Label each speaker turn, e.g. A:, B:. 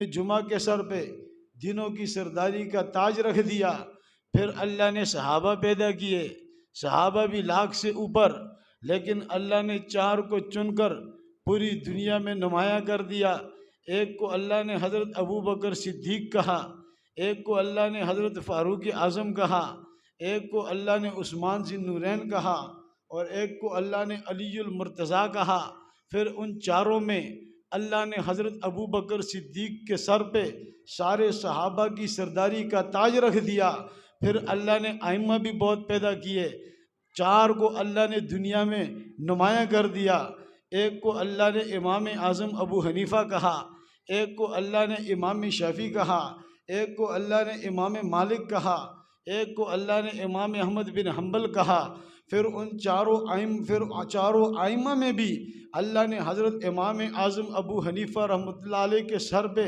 A: जुमा के सर पे दिनों की सरदारी का ताज रख दिया। फिर अल्लाह ने सहाबा पैदा किए, सहाबा भी लाख से ऊपर, लेकिन अल्लाह ने चार को चुनकर पूरी दुनिया में नुमाया कर दिया। एक को अल्लाह ने हज़रत अबू बकर सिद्दीक़ कहा, एक को अल्लाह ने हज़रत फ़ारूक आज़म कहा, एक को अल्लाह ने उस्मान ज़िन नूरैन कहा, और एक को अल्लाह ने अलीउल मुर्तज़ा कहा। फिर उन चारों में अल्लाह ने हज़रत अबू बकर सिद्दीक़ के सर पे सारे सहाबा की सरदारी का ताज रख दिया। फिर अल्लाह ने आइम्मा भी बहुत पैदा किए, चार को अल्लाह ने दुनिया में नुमाया कर दिया। एक को अल्लाह ने इमाम आज़म अबू हनीफ़ा कहा, एक को अल्लाह ने इमाम शाफ़ी कहा, एक को अल्लाह ने इमाम मालिक कहा, एक को अल्लाह ने इमाम अहमद बिन हम्बल कहा। फिर चारों आइम्मा में भी अल्लाह ने हज़रत इमाम आज़म अबू हनीफ़ा रहमतुल्लाह अलैह के सर पे